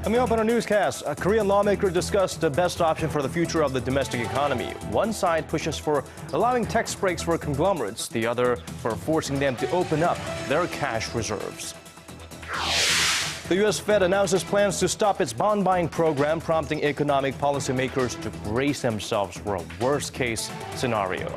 Coming up on our newscast, a Korean lawmaker discussed the best option for the future of the domestic economy. One side pushes for allowing tax breaks for conglomerates, the other for forcing them to open up their cash reserves. The U.S. Fed announces plans to stop its bond buying program, prompting economic policymakers to brace themselves for a worst-case scenario.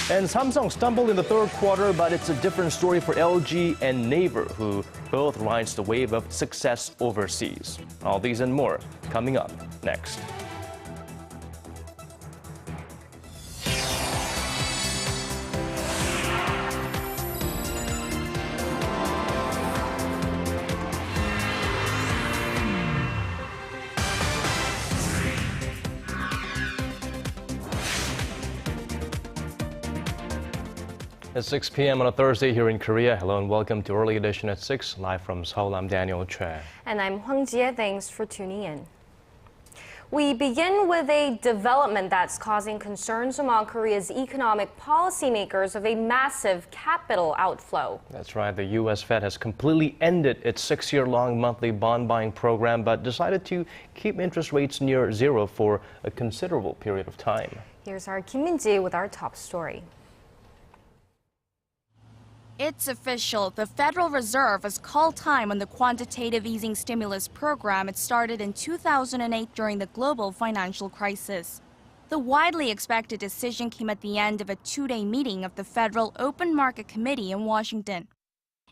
And Samsung stumbled in the third quarter, but it's a different story for LG and Naver, who both rides the wave of success overseas. All these and more coming up next. At 6 p.m. on a Thursday here in Korea. Hello and welcome to Early Edition at 6, live from Seoul. I'm Daniel Choi. And I'm Hwang Ji-hye. Thanks for tuning in. We begin with a development that's causing concerns among Korea's economic policymakers of a massive capital outflow. That's right. The U.S. Fed has completely ended its 6-year-long monthly bond buying program, but decided to keep interest rates near zero for a considerable period of time. Here's our Kim Min-ji with our top story. It's official. The Federal Reserve has called time on the quantitative easing stimulus program it started in 2008 during the global financial crisis. The widely expected decision came at the end of a 2-day meeting of the Federal Open Market Committee in Washington.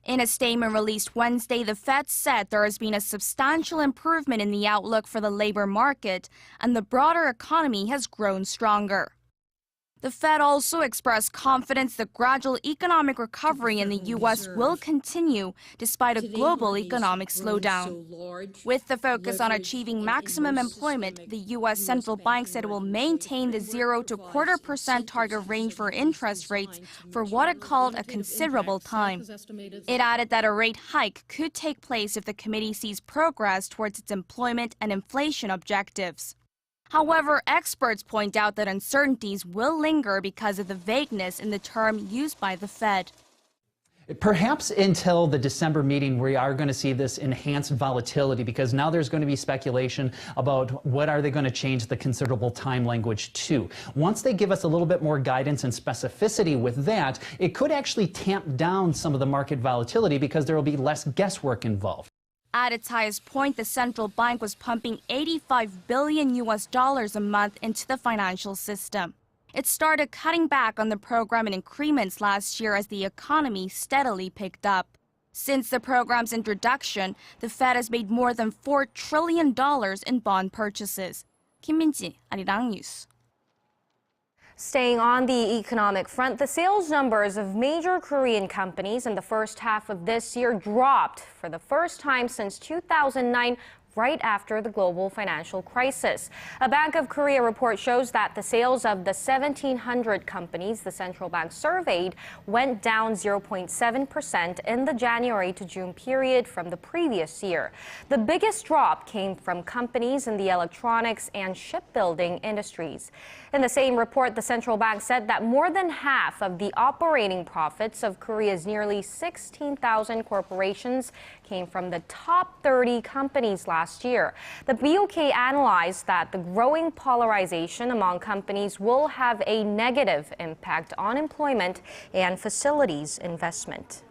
In a statement released Wednesday, the Fed said there has been a substantial improvement in the outlook for the labor market, and the broader economy has grown stronger. The Fed also expressed confidence the gradual economic recovery in the U.S. will continue despite a global economic slowdown. With the focus on achieving maximum employment, the U.S. central bank said it will maintain the 0 to 0.25% target range for interest rates for what it called a considerable time. It added that a rate hike could take place if the committee sees progress towards its employment and inflation objectives. However, experts point out that uncertainties will linger because of the vagueness in the term used by the Fed. Perhaps until the December meeting, we are going to see this enhanced volatility, because now there's going to be speculation about what are they going to change the considerable time language to. Once they give us a little bit more guidance and specificity with that, it could actually tamp down some of the market volatility because there will be less guesswork involved. At its highest point, the central bank was pumping $85 billion a month into the financial system. It started cutting back on the program in increments last year as the economy steadily picked up. Since the program's introduction, the Fed has made more than $4 trillion in bond purchases. Kim Min-ji, Arirang News. Staying on the economic front, the sales numbers of major Korean companies in the first half of this year dropped for the first time since 2009, right after the global financial crisis. A Bank of Korea report shows that the sales of the 1,700 companies the central bank surveyed went down 0.7% in the January to June period from the previous year. The biggest drop came from companies in the electronics and shipbuilding industries. In the same report, the central bank said that more than half of the operating profits of Korea's nearly 16,000 corporations came from the top 30 companies last year. The BOK analyzed that the growing polarization among companies will have a negative impact on employment and facilities investment.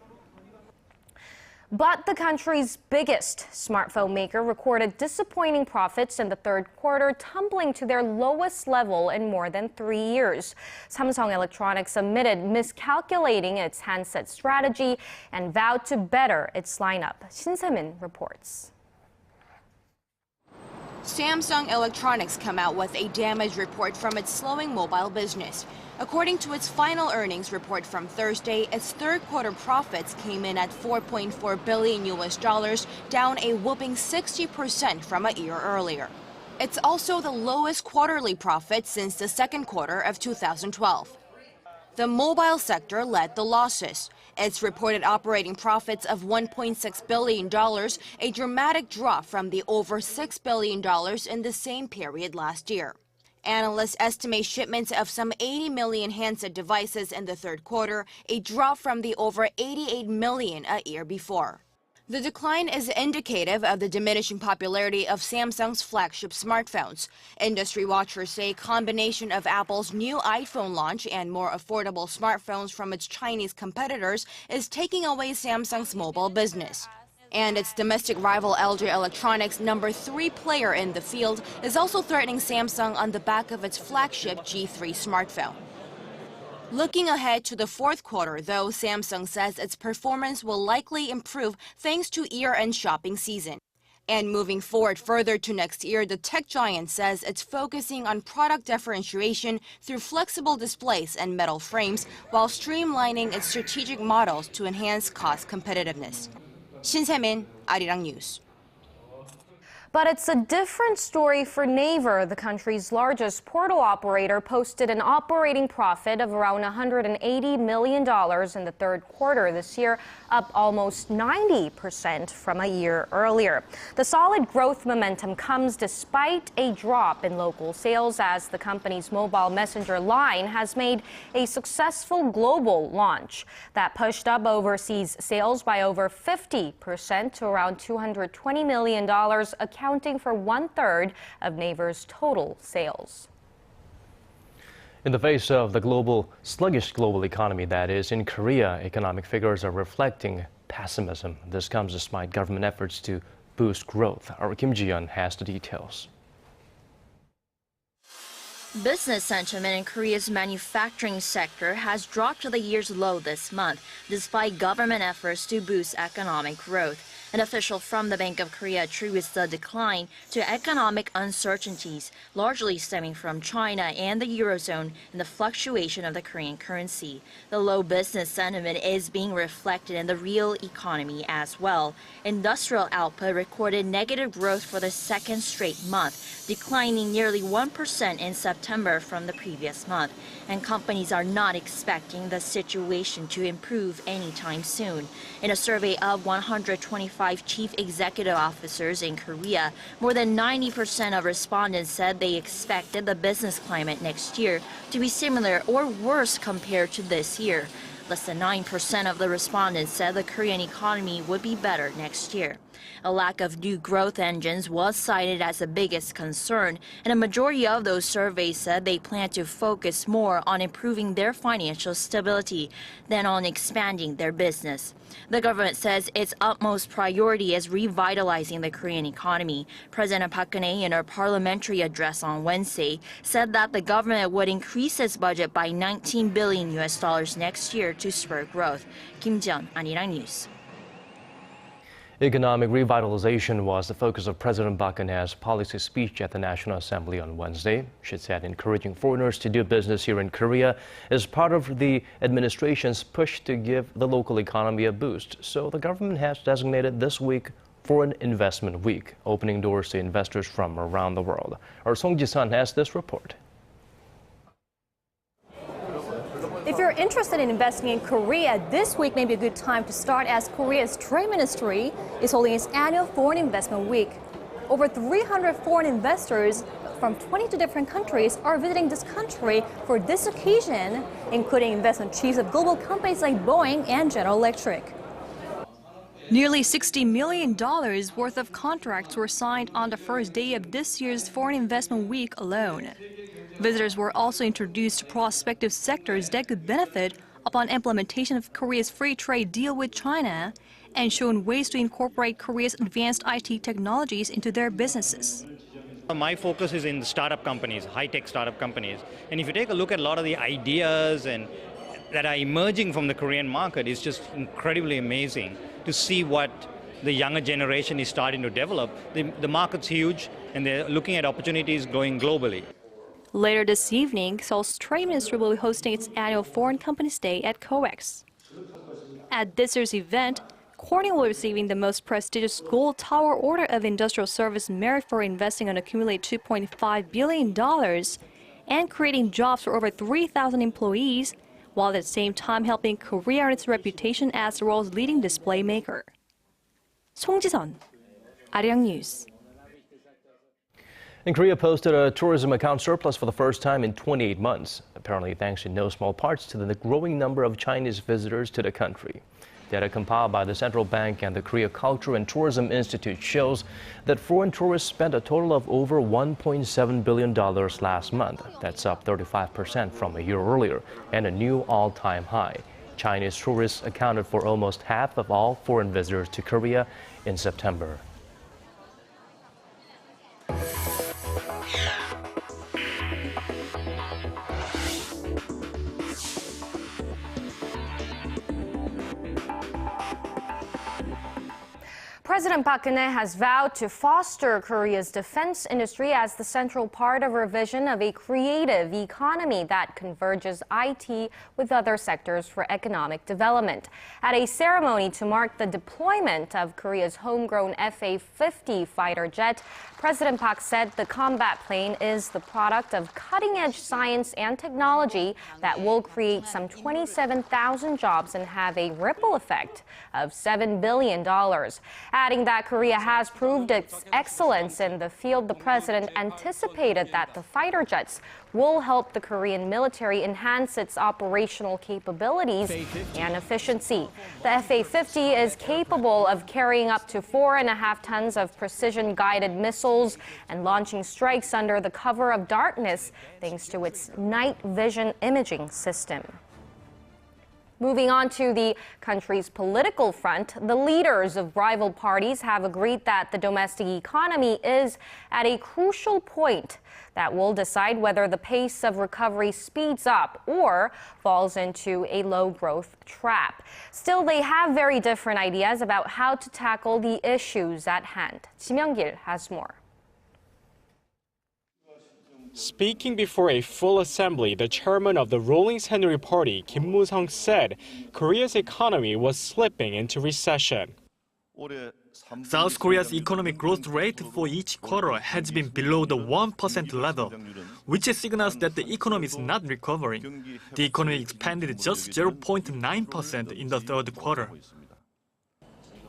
But the country's biggest smartphone maker recorded disappointing profits in the third quarter, tumbling to their lowest level in more than 3 years. Samsung Electronics admitted miscalculating its handset strategy and vowed to better its lineup. Shin Se-min reports. Samsung Electronics came out with a damage report from its slowing mobile business. According to its final earnings report from Thursday, its third quarter profits came in at $4.4 billion, down a whopping 60% from a year earlier. It's also the lowest quarterly profit since the second quarter of 2012. The mobile sector led the losses. Its reported operating profits of $1.6 billion, a dramatic drop from the over $6 billion in the same period last year. Analysts estimate shipments of some 80 million handset devices in the third quarter, a drop from the over 88 million a year before. The decline is indicative of the diminishing popularity of Samsung's flagship smartphones. Industry watchers say a combination of Apple's new iPhone launch and more affordable smartphones from its Chinese competitors is taking away Samsung's mobile business. And its domestic rival LG Electronics, #3 player in the field, is also threatening Samsung on the back of its flagship G3 smartphone. Looking ahead to the fourth quarter, though, Samsung says its performance will likely improve thanks to year-end shopping season. And moving forward further to next year, the tech giant says it's focusing on product differentiation through flexible displays and metal frames while streamlining its strategic models to enhance cost competitiveness. Shin Se-min, Arirang News. But it's a different story for Naver. The country's largest portal operator posted an operating profit of around $180 million in the third quarter this year, up almost 90% from a year earlier. The solid growth momentum comes despite a drop in local sales as the company's mobile messenger line has made a successful global launch that pushed up overseas sales by over 50% to around $220 million, accounting for 1/3 of Naver's total sales. In the face of the sluggish global economy, that is, in Korea, economic figures are reflecting pessimism. This comes despite government efforts to boost growth. Our Kim Ji-yeon has the details. Business sentiment in Korea's manufacturing sector has dropped to the year's low this month, despite government efforts to boost economic growth. An official from the Bank of Korea attributes the decline to economic uncertainties, largely stemming from China and the Eurozone and the fluctuation of the Korean currency. The low business sentiment is being reflected in the real economy as well. Industrial output recorded negative growth for the second straight month, declining nearly 1% in September from the previous month. And companies are not expecting the situation to improve anytime soon. In a survey of 125 chief executive officers in Korea, more than 90% of respondents said they expected the business climate next year to be similar or worse compared to this year. Less than 9% of the respondents said the Korean economy would be better next year. A lack of new growth engines was cited as the biggest concern, and a majority of those surveys said they plan to focus more on improving their financial stability than on expanding their business. The government says its utmost priority is revitalizing the Korean economy. President Park Geun-hye, in her parliamentary address on Wednesday, said that the government would increase its budget by $19 billion next year to spur growth. Kim Ji-yeon, Arirang News. Economic revitalization was the focus of President Park Geun-hye's policy speech at the National Assembly on Wednesday. She said encouraging foreigners to do business here in Korea is part of the administration's push to give the local economy a boost. So the government has designated this week Foreign Investment Week, opening doors to investors from around the world. Our Song Ji-sun has this report. If you're interested in investing in Korea, this week may be a good time to start as Korea's Trade Ministry is holding its annual Foreign Investment Week. Over 300 foreign investors from 22 different countries are visiting this country for this occasion, including investment chiefs of global companies like Boeing and General Electric. Nearly $60 million worth of contracts were signed on the first day of this year's Foreign Investment Week alone. Visitors were also introduced to prospective sectors that could benefit upon implementation of Korea's free trade deal with China and shown ways to incorporate Korea's advanced IT technologies into their businesses. My focus is in the startup companies, high-tech startup companies. And if you take a look at a lot of the ideas and that are emerging from the Korean market, it's just incredibly amazing to see what the younger generation is starting to develop. The market's huge, and they're looking at opportunities going globally. Later this evening, Seoul's Trade Ministry will be hosting its annual Foreign Companies Day at COEX. At this year's event, Corning will be receiving the most prestigious Gold Tower Order of Industrial Service Merit for investing an accumulated $2.5 billion and creating jobs for over 3,000 employees, while at the same time helping Korea earn its reputation as the world's leading display maker. Song Ji-sun, Arirang News. And Korea posted a tourism account surplus for the first time in 28 months, apparently thanks in no small parts to the growing number of Chinese visitors to the country. Data compiled by the Central Bank and the Korea Culture and Tourism Institute shows that foreign tourists spent a total of over $1.7 billion last month. That's up 35% from a year earlier and a new all-time high. Chinese tourists accounted for almost half of all foreign visitors to Korea in September. President Park Geun-hye has vowed to foster Korea's defense industry as the central part of her vision of a creative economy that converges IT with other sectors for economic development. At a ceremony to mark the deployment of Korea's homegrown FA-50 fighter jet, President Park said the combat plane is the product of cutting-edge science and technology that will create some 27,000 jobs and have a ripple effect of $7 billion. Adding that Korea has proved its excellence in the field, the president anticipated that the fighter jets will help the Korean military enhance its operational capabilities and efficiency. The FA-50 is capable of carrying up to 4.5 tons of precision-guided missiles and launching strikes under the cover of darkness thanks to its night vision imaging system. Moving on to the country's political front, the leaders of rival parties have agreed that the domestic economy is at a crucial point that will decide whether the pace of recovery speeds up or falls into a low-growth trap. Still, they have very different ideas about how to tackle the issues at hand. Ji Myung-gil has more. Speaking before a full assembly, the chairman of the ruling Saenuri Party, Kim Moo-sung, said Korea's economy was slipping into recession. South Korea's economic growth rate for each quarter has been below the 1% level, which signals that the economy is not recovering. The economy expanded just 0.9% in the third quarter.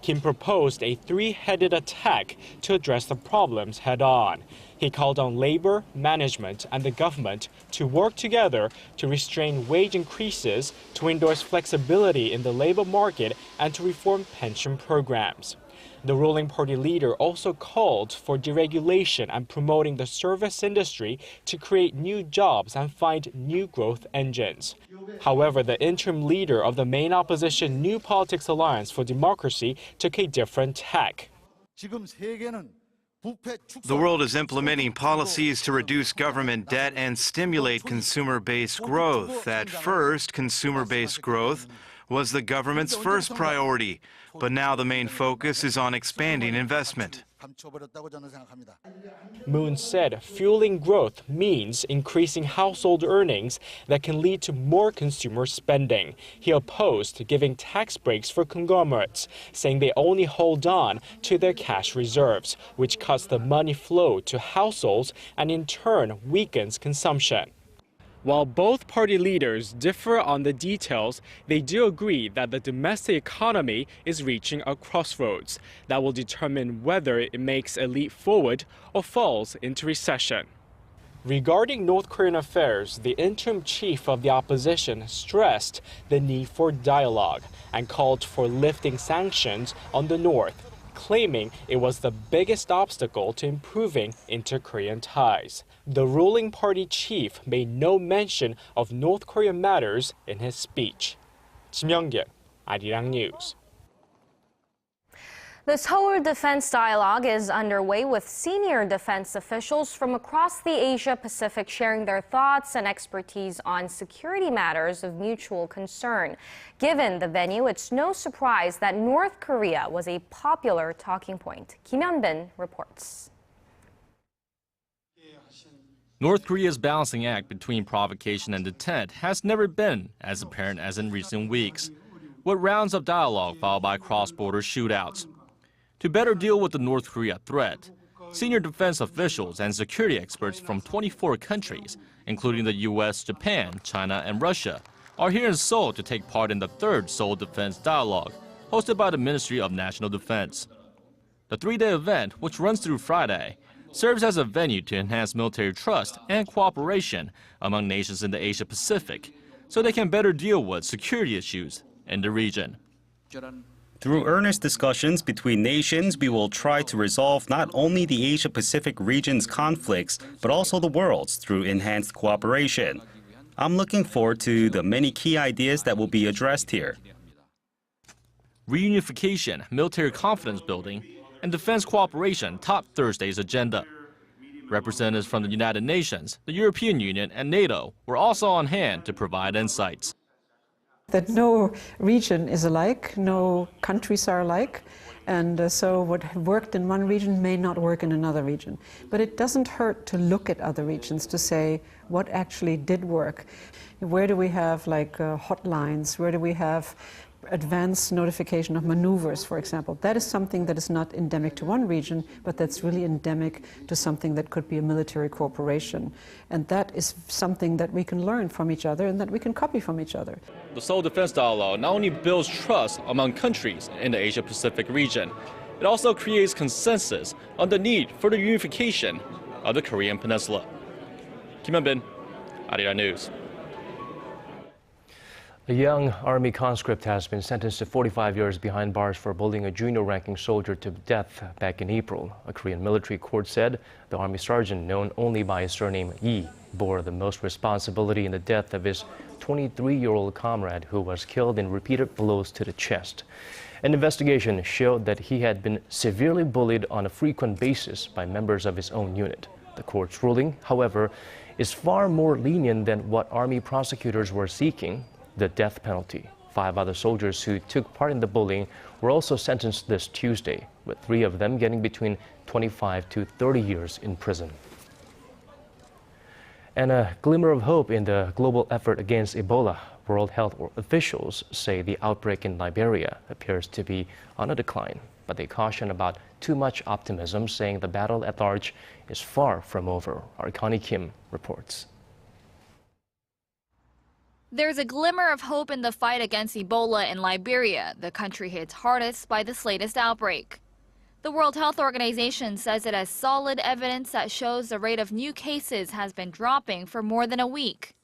Kim proposed a three-headed attack to address the problems head-on. He called on labor, management, and the government to work together to restrain wage increases, to endorse flexibility in the labor market, and to reform pension programs. The ruling party leader also called for deregulation and promoting the service industry to create new jobs and find new growth engines. However, the interim leader of the main opposition New Politics Alliance for Democracy took a different tack. The world is implementing policies to reduce government debt and stimulate consumer-based growth. At first, consumer-based growth was the government's first priority, but now the main focus is on expanding investment. Moon said fueling growth means increasing household earnings that can lead to more consumer spending. He opposed giving tax breaks for conglomerates, saying they only hold on to their cash reserves, which cuts the money flow to households and in turn weakens consumption. While both party leaders differ on the details, they do agree that the domestic economy is reaching a crossroads that will determine whether it makes a leap forward or falls into recession. Regarding North Korean affairs, the interim chief of the opposition stressed the need for dialogue and called for lifting sanctions on the North, claiming it was the biggest obstacle to improving inter-Korean ties. The ruling party chief made no mention of North Korean matters in his speech. Ji Myung-gil, Arirang News. The Seoul Defense Dialogue is underway with senior defense officials from across the Asia-Pacific sharing their thoughts and expertise on security matters of mutual concern. Given the venue, it's no surprise that North Korea was a popular talking point. Kim Hyun-bin reports. North Korea's balancing act between provocation and intent has never been as apparent as in recent weeks, with rounds of dialogue followed by cross-border shootouts. To better deal with the North Korea threat, senior defense officials and security experts from 24 countries, including the U.S., Japan, China, and Russia, are here in Seoul to take part in the third Seoul Defense Dialogue, hosted by the Ministry of National Defense. The three-day event, which runs through Friday, serves as a venue to enhance military trust and cooperation among nations in the Asia-Pacific, so they can better deal with security issues in the region. Through earnest discussions between nations, we will try to resolve not only the Asia-Pacific region's conflicts, but also the world's through enhanced cooperation. I'm looking forward to the many key ideas that will be addressed here. Reunification, military confidence building, and defense cooperation topped Thursday's agenda. Representatives from the United Nations, the European Union, and NATO were also on hand to provide insights. That no region is alike, no countries are alike, and so what worked in one region may not work in another region. But it doesn't hurt to look at other regions to say what actually did work. Where do we have hotlines? Where do we have advanced notification of maneuvers, for example? That is something that is not endemic to one region, but that's really endemic to something that could be a military cooperation. And that is something that we can learn from each other and that we can copy from each other. The Seoul Defense Dialogue not only builds trust among countries in the Asia-Pacific region, it also creates consensus on the need for the unification of the Korean Peninsula. Kim Hyun-bin, Arirang News. A young Army conscript has been sentenced to 45 years behind bars for bullying a junior-ranking soldier to death back in April. A Korean military court said the Army sergeant, known only by his surname Yi, bore the most responsibility in the death of his 23-year-old comrade who was killed in repeated blows to the chest. An investigation showed that he had been severely bullied on a frequent basis by members of his own unit. The court's ruling, however, is far more lenient than what Army prosecutors were seeking: the death penalty. 5 other soldiers who took part in the bullying were also sentenced this Tuesday, with 3 of them getting between 25 to 30 years in prison. And a glimmer of hope in the global effort against Ebola. World health officials say the outbreak in Liberia appears to be on a decline, but they caution about too much optimism, saying the battle at large is far from over. Our Connie Kim reports. There's a glimmer of hope in the fight against Ebola in Liberia, the country hit hardest by this latest outbreak. The World Health Organization says it has solid evidence that shows the rate of new cases has been dropping for more than a week.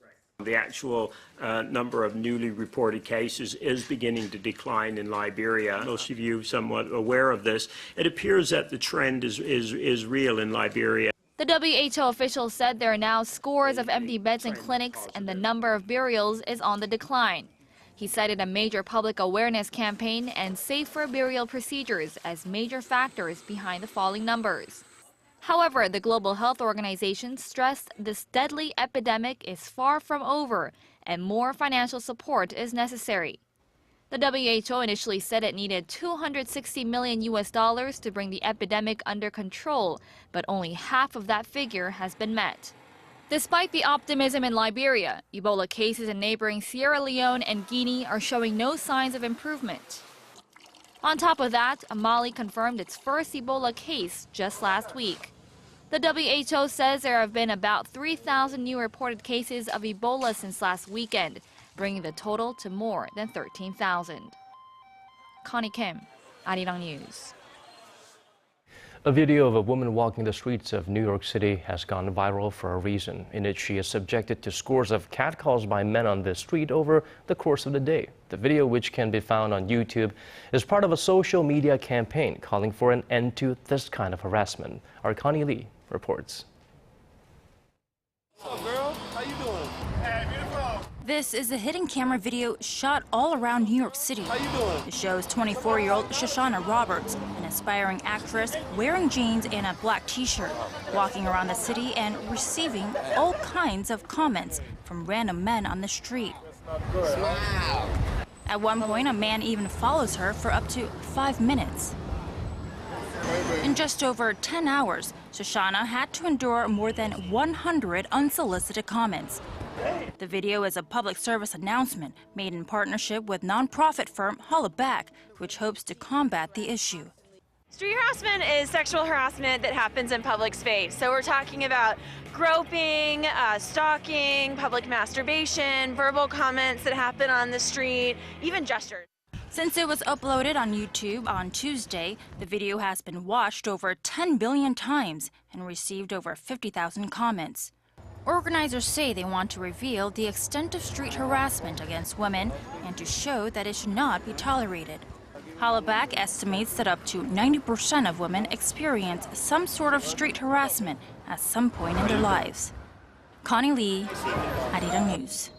The actual number of newly reported cases is beginning to decline in Liberia. Most of you somewhat aware of this. It appears that the trend is real in Liberia. The WHO officials said there are now scores of empty beds in clinics and the number of burials is on the decline. He cited a major public awareness campaign and safer burial procedures as major factors behind the falling numbers. However, the Global Health Organization stressed this deadly epidemic is far from over and more financial support is necessary. The WHO initially said it needed $260 million to bring the epidemic under control, but only half of that figure has been met. Despite the optimism in Liberia, Ebola cases in neighboring Sierra Leone and Guinea are showing no signs of improvement. On top of that, Mali confirmed its first Ebola case just last week. The WHO says there have been about 3,000 new reported cases of Ebola since last weekend, bringing the total to more than 13,000. Connie Kim, Arirang News. A video of a woman walking the streets of New York City has gone viral for a reason. In it, she is subjected to scores of catcalls by men on the street over the course of the day. The video, which can be found on YouTube, is part of a social media campaign calling for an end to this kind of harassment. Our Connie Lee reports. What's up, girl? How you doing? Hey, beautiful. This is a hidden camera video shot all around New York City. How you doing? It shows 24-year-old Shoshana Roberts, an aspiring actress wearing jeans and a black t-shirt, walking around the city and receiving all kinds of comments from random men on the street. Smile. At one point, a man even follows her for up to 5 minutes. In just over 10 hours, Shoshana had to endure more than 100 unsolicited comments. The video is a public service announcement made in partnership with nonprofit firm Holla Back, which hopes to combat the issue. Street harassment is sexual harassment that happens in public space. So we're talking about groping, stalking, public masturbation, verbal comments that happen on the street, even gestures. Since it was uploaded on YouTube on Tuesday, the video has been watched over 10 billion times and received over 50,000 comments. Organizers say they want to reveal the extent of street harassment against women and to show that it should not be tolerated. Hollaback estimates that up to 90% of women experience some sort of street harassment at some point in their lives. Connie Lee, Arirang News.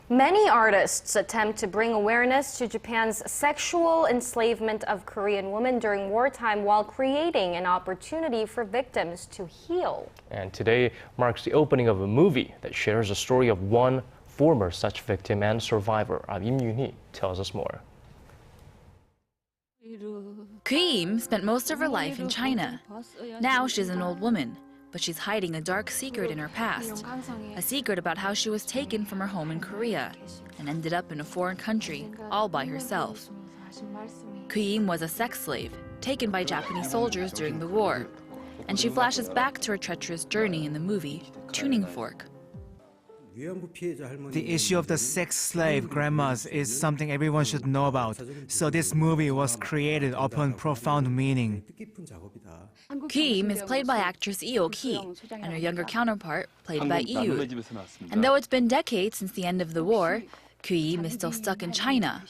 Many artists attempt to bring awareness to Japan's sexual enslavement of Korean women during wartime while creating an opportunity for victims to heal. And today marks the opening of a movie that shares the story of one former such victim and survivor. Im Yoon-hee tells us more. Kim spent most of her life in China. Now she's an old woman, but she's hiding a dark secret in her past. A secret about how she was taken from her home in Korea and ended up in a foreign country all by herself. Kim was a sex slave taken by Japanese soldiers during the war, and she flashes back to her treacherous journey in the movie Tuning Fork. The issue of the sex slave grandmas is something everyone should know about, so this movie was created upon profound meaning. Kim is played by actress Eo-ki, and her younger counterpart played by Yoo. And though it's been decades since the end of the war, Kim is still stuck in China.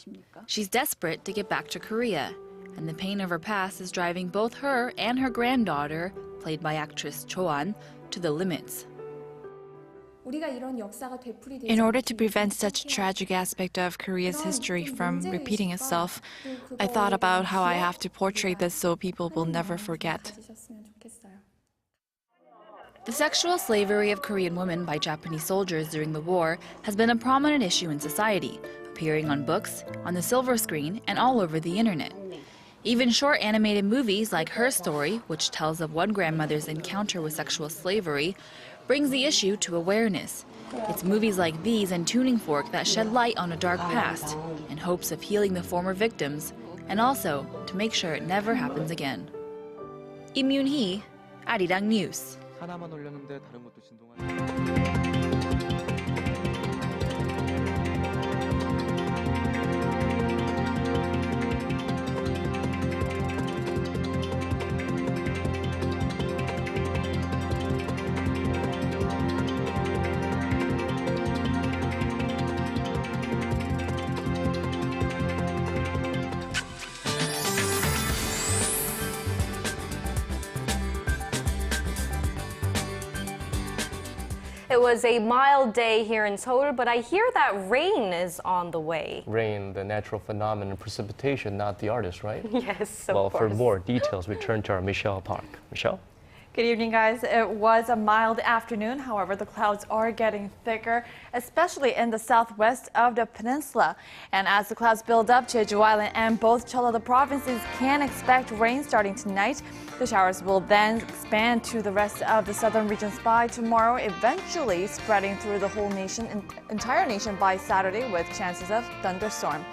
She's desperate to get back to Korea, and the pain of her past is driving both her and her granddaughter, played by actress Choi, to the limits. In order to prevent such a tragic aspect of Korea's history from repeating itself, I thought about how I have to portray this so people will never forget. The sexual slavery of Korean women by Japanese soldiers during the war has been a prominent issue in society, appearing on books, on the silver screen, and all over the internet. Even short animated movies like Her Story, which tells of one grandmother's encounter with sexual slavery, brings the issue to awareness. It's movies like these and Tuning Fork that shed light on a dark past in hopes of healing the former victims and also to make sure it never happens again. Im Yoon-hee, Arirang News. It was a mild day here in Seoul, but I hear that rain is on the way. Rain, the natural phenomenon, precipitation, not the artist, right? Yes, of Well, course. for more details, we turn to our Michelle Park. Michelle? Good evening, guys. It was a mild afternoon. However, the clouds are getting thicker, especially in the southwest of the peninsula. And as the clouds build up, Jeju Island and both Jeollado provinces can expect rain starting tonight. The showers will then expand to the rest of the southern regions by tomorrow, eventually spreading through the whole nation, entire nation by Saturday with chances of thunderstorm.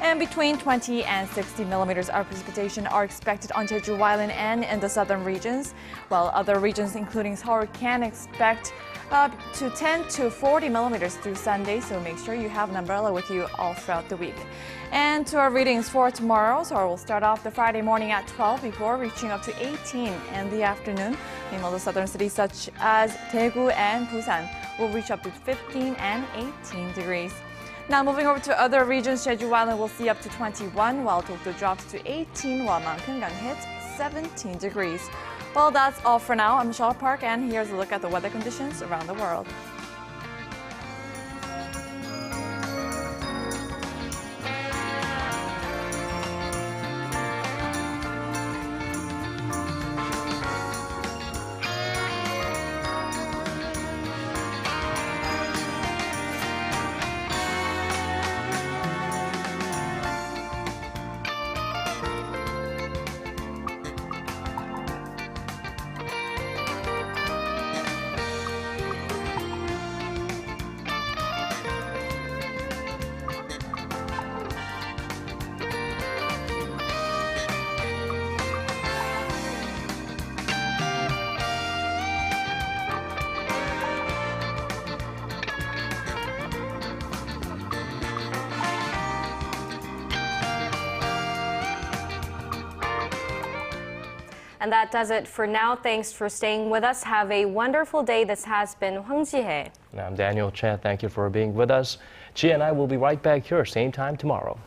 And between 20 and 60 millimeters of precipitation are expected on Jeju Island and in the southern regions, while other regions, including Seoul, can expect up to 10 to 40 millimeters through Sunday, so make sure you have an umbrella with you all throughout the week. And to our readings for tomorrow, Seoul will start off the Friday morning at 12 before reaching up to 18 in the afternoon. Meanwhile, the southern cities such as Daegu and Busan will reach up to 15 and 18 degrees. Now moving over to other regions, Jeju Island will see up to 21, while Dokdo drops to 18, while Mount Gyeonggang hits 17 degrees. Well, that's all for now. I'm Michelle Park, and here's a look at the weather conditions around the world. And that does it for now. Thanks for staying with us. Have a wonderful day. This has been Hwang Ji-hye. And I'm Daniel Chen. Thank you for being with us. Ji and I will be right back here, same time tomorrow.